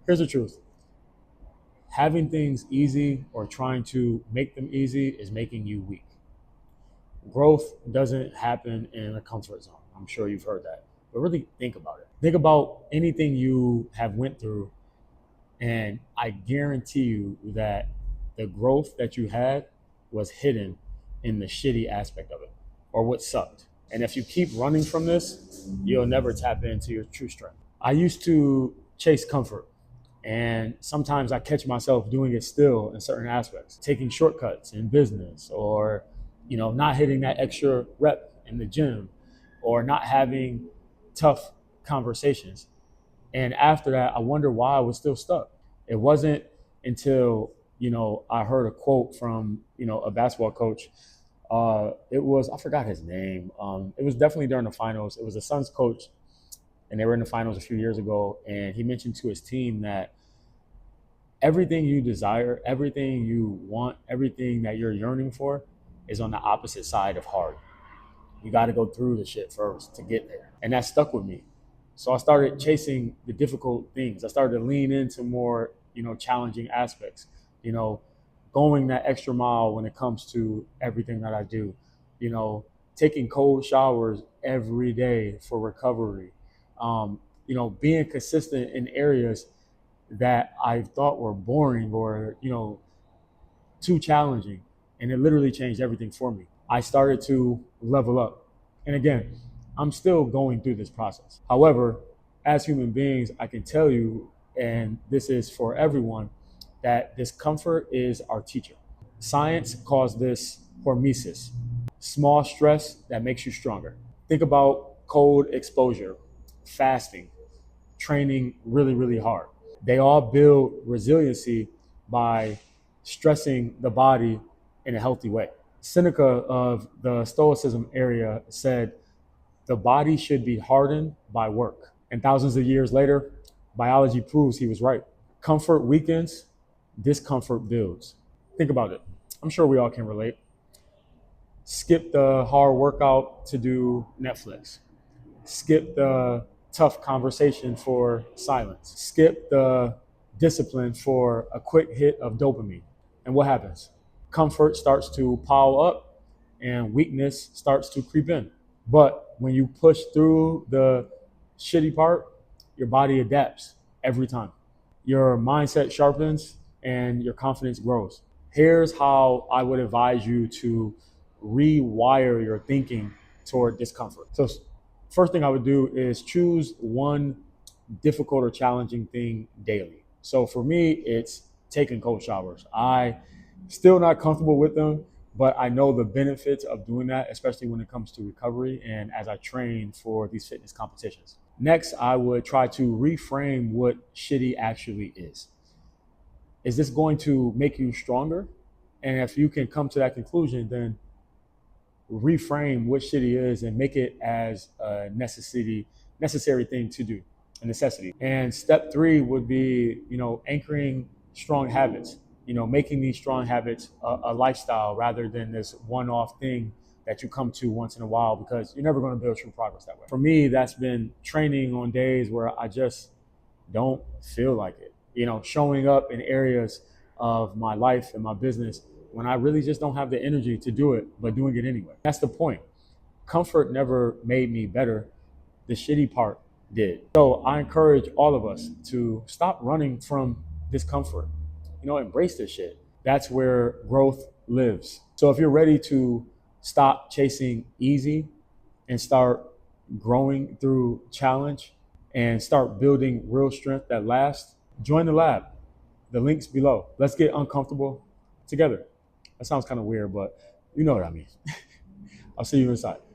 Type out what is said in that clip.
Here's the truth. Having things easy or trying to make them easy is making you weak. Growth doesn't happen in a comfort zone. I'm sure you've heard that. But really think about it. Think about anything you have went through, and I guarantee you that the growth that you had was hidden in the shitty aspect of it or what sucked. And if you keep running from this, you'll never tap into your true strength. I used to chase comfort, and sometimes I catch myself doing it still in certain aspects, taking shortcuts in business, or not hitting that extra rep in the gym, or not having tough conversations. And after that, I wonder why I was still stuck. It wasn't until, I heard a quote from, a basketball coach. It was, I forgot his name. It was definitely during the finals. It was the Suns coach, and they were in the finals a few years ago. And he mentioned to his team that everything you desire, everything you want, everything that you're yearning for is on the opposite side of hard. You got to go through the shit first to get there. And that stuck with me. So I started chasing the difficult things. I started to lean into more, challenging aspects, going that extra mile when it comes to everything that I do, taking cold showers every day for recovery, being consistent in areas that I thought were boring or, too challenging. And it literally changed everything for me. I started to level up. And again, I'm still going through this process. However, as human beings, I can tell you, and this is for everyone, that discomfort is our teacher. Science calls this hormesis, small stress that makes you stronger. Think about cold exposure, fasting, training really, really hard. They all build resiliency by stressing the body in a healthy way. Seneca of the Stoicism area said, the body should be hardened by work. And thousands of years later, biology proves he was right. Comfort weakens, discomfort builds. Think about it. I'm sure we all can relate. Skip the hard workout to do Netflix. Skip the tough conversation for silence. Skip the discipline for a quick hit of dopamine. And what happens? Comfort starts to pile up and weakness starts to creep in. But when you push through the shitty part, your body adapts every time. Your mindset sharpens and your confidence grows. Here's how I would advise you to rewire your thinking toward discomfort. So first thing I would do is choose one difficult or challenging thing daily. So for me, it's taking cold showers. I still not comfortable with them, but I know the benefits of doing that, especially when it comes to recovery and as I train for these fitness competitions. Next, I would try to reframe what shitty actually is. Is this going to make you stronger? And if you can come to that conclusion, then reframe what shitty is and make it as a necessary thing to do, a necessity. And step 3 would be, anchoring strong habits, making these strong habits a lifestyle rather than this one-off thing that you come to once in a while, because you're never going to build true progress that way. For me, that's been training on days where I just don't feel like it, showing up in areas of my life and my business when I really just don't have the energy to do it, but doing it anyway. That's the point. Comfort never made me better. The shitty part did. So I encourage all of us to stop running from discomfort. Embrace this shit. That's where growth lives. So if you're ready to stop chasing easy and start growing through challenge and start building real strength that lasts, join the lab. The link's below. Let's get uncomfortable together. That sounds kind of weird, but you know what I mean. I'll see you inside.